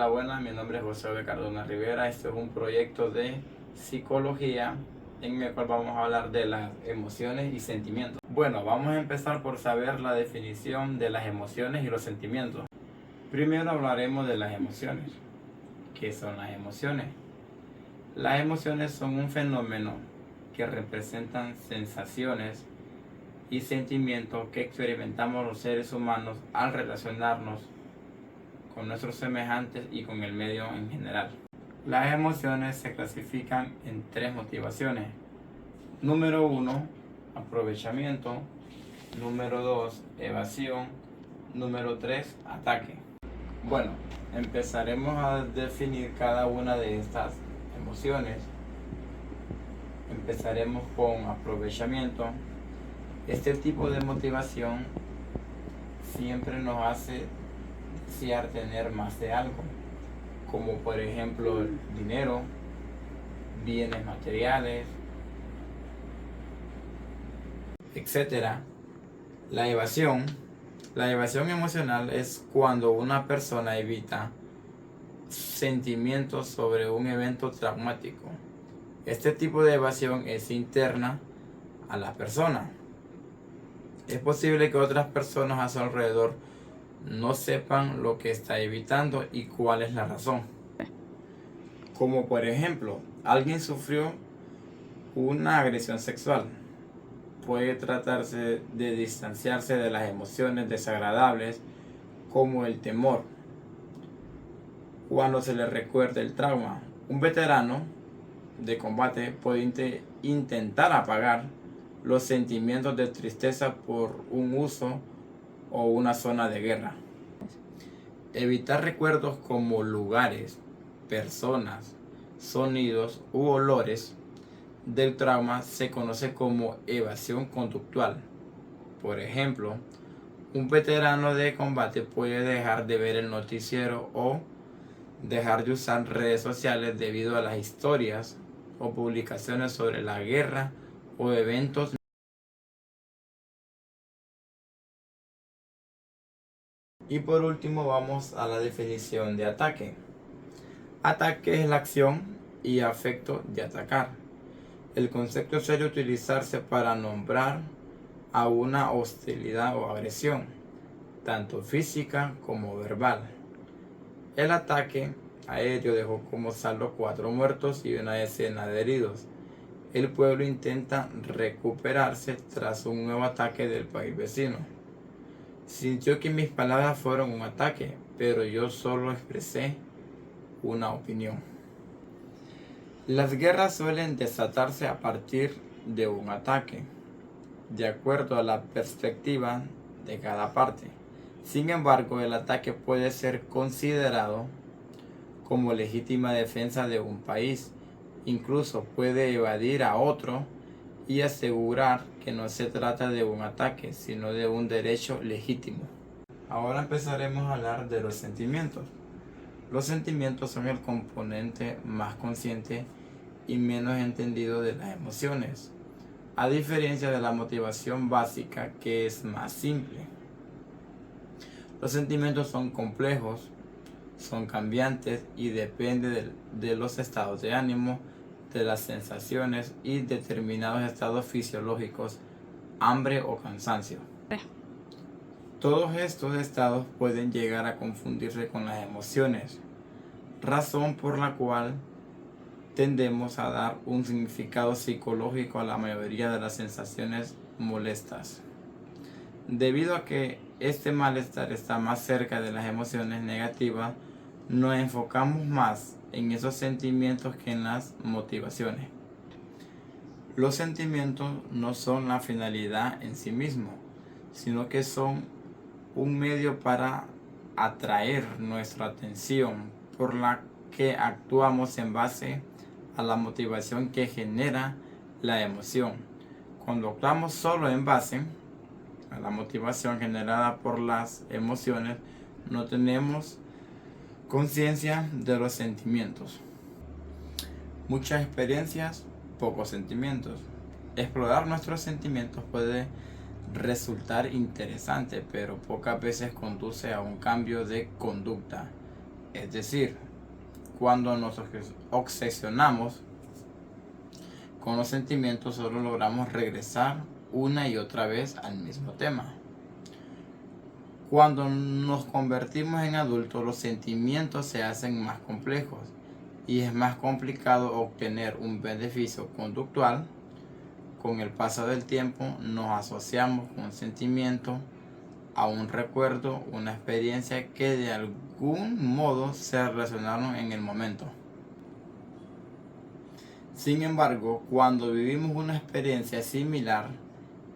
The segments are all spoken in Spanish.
Hola, buenas, mi nombre es José Cardona Rivera. Este es un proyecto de psicología en el cual vamos a hablar de las emociones y sentimientos. Bueno, vamos a empezar por saber la definición de las emociones y los sentimientos. Primero hablaremos de las emociones. ¿Qué son las emociones? Las emociones son un fenómeno que representan sensaciones y sentimientos que experimentamos los seres humanos al relacionarnos con nuestros semejantes y con el medio en general. Las emociones se clasifican en tres motivaciones. Número 1, aprovechamiento. Número 2, evasión. Número 3, ataque. Bueno, empezaremos a definir cada una de estas emociones. Empezaremos con aprovechamiento. Este tipo de motivación siempre nos hace desear tener más de algo, como por ejemplo dinero, bienes materiales, etcétera. La evasión emocional es cuando una persona evita sentimientos sobre un evento traumático. Este tipo de evasión es interna a la persona. Es posible que otras personas a su alrededor no sepan lo que está evitando y cuál es la razón. Como por ejemplo, alguien sufrió una agresión sexual. Puede tratarse de distanciarse de las emociones desagradables como el temor cuando se le recuerda el trauma. Un veterano de combate puede intentar apagar los sentimientos de tristeza por un uso o una zona de guerra. Evitar recuerdos como lugares, personas, sonidos u olores del trauma se conoce como evasión conductual. Por ejemplo, un veterano de combate puede dejar de ver el noticiero o dejar de usar redes sociales debido a las historias o publicaciones sobre la guerra o eventos. Y por último vamos a la definición de ataque. Ataque es la acción y afecto de atacar. El concepto suele utilizarse para nombrar a una hostilidad o agresión, tanto física como verbal. El ataque aéreo dejó como saldo 4 muertos y una decena de heridos. El pueblo intenta recuperarse tras un nuevo ataque del país vecino. Sintió que mis palabras fueron un ataque, pero yo solo expresé una opinión. Las guerras suelen desatarse a partir de un ataque, de acuerdo a la perspectiva de cada parte. Sin embargo, el ataque puede ser considerado como legítima defensa de un país. Incluso puede evadir a otro y asegurar que no se trata de un ataque, sino de un derecho legítimo. Ahora empezaremos a hablar de los sentimientos. Los sentimientos son el componente más consciente y menos entendido de las emociones, a diferencia de la motivación básica, que es más simple. Los sentimientos son complejos, son cambiantes y dependen de los estados de ánimo, de las sensaciones y determinados estados fisiológicos, hambre o cansancio. Todos estos estados pueden llegar a confundirse con las emociones, razón por la cual tendemos a dar un significado psicológico a la mayoría de las sensaciones molestas. Debido a que este malestar está más cerca de las emociones negativas, nos enfocamos más en esos sentimientos que en las motivaciones. Los sentimientos no son la finalidad en sí mismos, sino que son un medio para atraer nuestra atención, por la que actuamos en base a la motivación que genera la emoción. Cuando actuamos solo en base a la motivación generada por las emociones, no tenemos conciencia de los sentimientos. Muchas experiencias, pocos sentimientos. Explorar nuestros sentimientos puede resultar interesante, pero pocas veces conduce a un cambio de conducta. Es decir, cuando nos obsesionamos con los sentimientos, solo logramos regresar una y otra vez al mismo tema. Cuando nos convertimos en adultos, los sentimientos se hacen más complejos y es más complicado obtener un beneficio conductual. Con el paso del tiempo nos asociamos con un sentimiento a un recuerdo, una experiencia que de algún modo se relacionaron en el momento. Sin embargo, cuando vivimos una experiencia similar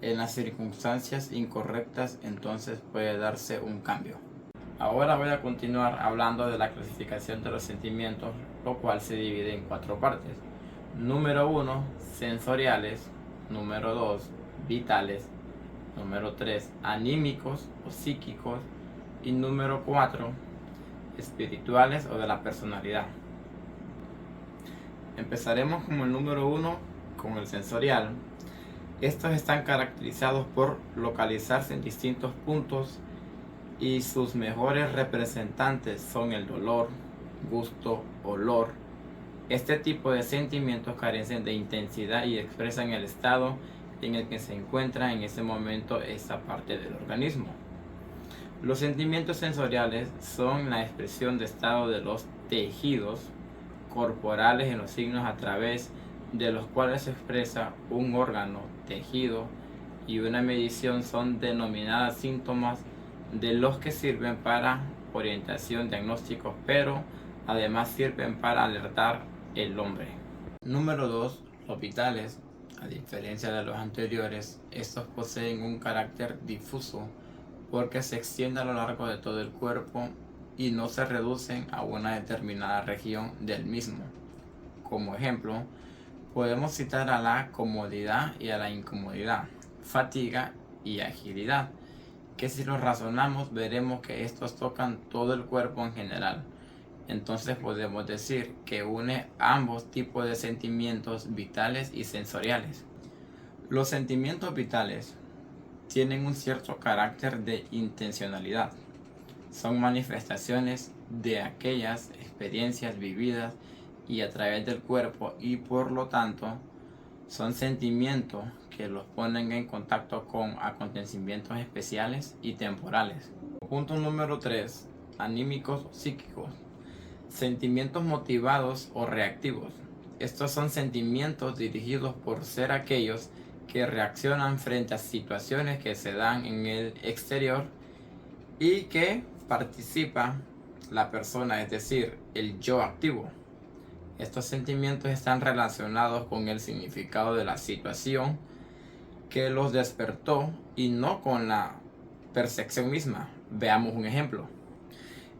en las circunstancias incorrectas, entonces puede darse un cambio. Ahora voy a continuar hablando de la clasificación de los sentimientos, lo cual se divide en 4 partes. Número 1, sensoriales. Número 2, vitales. Número 3, anímicos o psíquicos. Y número 4, espirituales o de la personalidad. Empezaremos con el número 1, con el sensorial. Estos están caracterizados por localizarse en distintos puntos y sus mejores representantes son el dolor, gusto, olor. Este tipo de sentimientos carecen de intensidad y expresan el estado en el que se encuentra en ese momento esa parte del organismo. Los sentimientos sensoriales son la expresión de estado de los tejidos corporales en los signos a través de los cuales se expresa un órgano, tejido y una medición son denominadas síntomas, de los que sirven para orientación, diagnóstico, pero además sirven para alertar el hombre. Número 2, los vitales. A diferencia de los anteriores, estos poseen un carácter difuso porque se extiende a lo largo de todo el cuerpo y no se reducen a una determinada región del mismo. Como ejemplo, podemos citar a la comodidad y a la incomodidad, fatiga y agilidad, que si lo razonamos veremos que estos tocan todo el cuerpo en general. Entonces podemos decir que une ambos tipos de sentimientos vitales y sensoriales. Los sentimientos vitales tienen un cierto carácter de intencionalidad. Son manifestaciones de aquellas experiencias vividas y a través del cuerpo y por lo tanto son sentimientos que los ponen en contacto con acontecimientos especiales y temporales. Punto número 3. Anímicos o psíquicos. Sentimientos motivados o reactivos. Estos son sentimientos dirigidos por ser aquellos que reaccionan frente a situaciones que se dan en el exterior y que participa la persona, es decir, el yo activo. Estos sentimientos están relacionados con el significado de la situación que los despertó y no con la percepción misma. Veamos un ejemplo.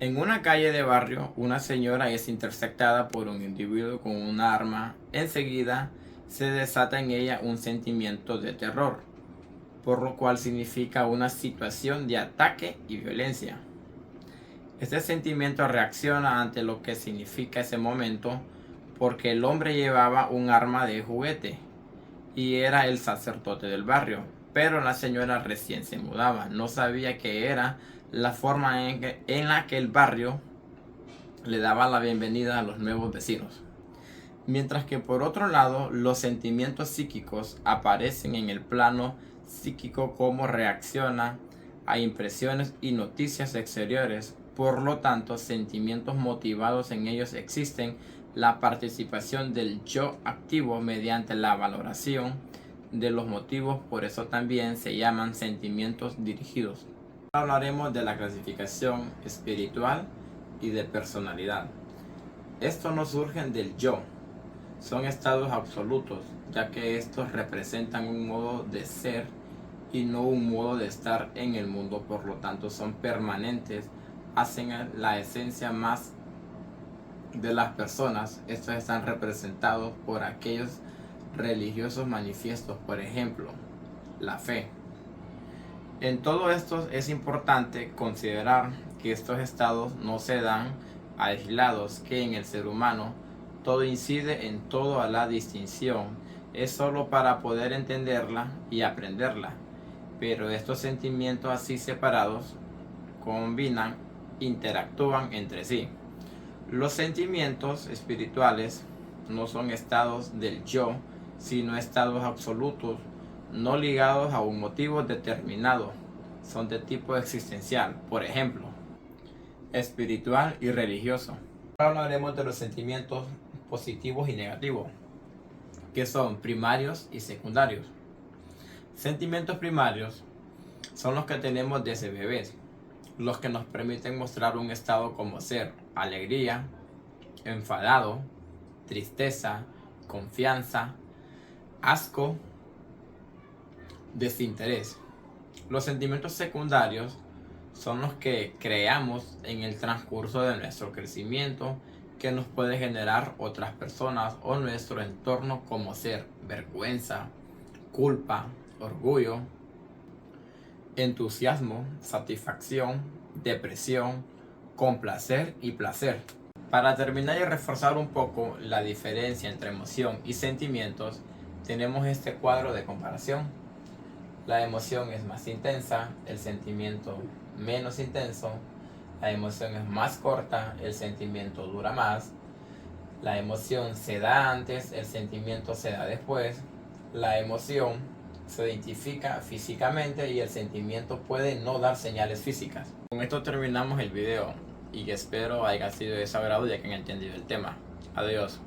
En una calle de barrio, una señora es interceptada por un individuo con un arma. Enseguida se desata en ella un sentimiento de terror, por lo cual significa una situación de ataque y violencia. Este sentimiento reacciona ante lo que significa ese momento porque el hombre llevaba un arma de juguete y era el sacerdote del barrio, pero la señora recién se mudaba, no sabía que era la forma en la que el barrio le daba la bienvenida a los nuevos vecinos. Mientras que por otro lado, los sentimientos psíquicos aparecen en el plano psíquico como reacciona a impresiones y noticias exteriores. Por lo tanto, sentimientos motivados en ellos existen la participación del yo activo mediante la valoración de los motivos, por eso también se llaman sentimientos dirigidos. Ahora hablaremos de la clasificación espiritual y de personalidad. Estos no surgen del yo, son estados absolutos, ya que estos representan un modo de ser y no un modo de estar en el mundo, por lo tanto son permanentes, hacen la esencia más de las personas. Estos están representados por aquellos religiosos manifiestos, por ejemplo, la fe. En todo esto es importante considerar que estos estados no se dan aislados, que en el ser humano todo incide en todo a la distinción, es solo para poder entenderla y aprenderla, pero estos sentimientos así separados combinan, interactúan entre sí. Los sentimientos espirituales no son estados del yo, sino estados absolutos, no ligados a un motivo determinado. Son de tipo existencial, por ejemplo, espiritual y religioso. Ahora hablaremos de los sentimientos positivos y negativos, que son primarios y secundarios. Sentimientos primarios son los que tenemos desde bebés, los que nos permiten mostrar un estado como ser alegría, enfadado, tristeza, confianza, asco, desinterés. Los sentimientos secundarios son los que creamos en el transcurso de nuestro crecimiento, que nos puede generar otras personas o nuestro entorno, como ser vergüenza, culpa, orgullo, entusiasmo, satisfacción, depresión, complacer y placer. Para terminar y reforzar un poco la diferencia entre emoción y sentimientos, tenemos este cuadro de comparación. La emoción es más intensa, el sentimiento menos intenso. La emoción es más corta, el sentimiento dura más. La emoción se da antes, el sentimiento se da después. La emoción se identifica físicamente y el sentimiento puede no dar señales físicas. Con esto terminamos el video y espero haya sido de su agrado ya que han entendido el tema. Adiós.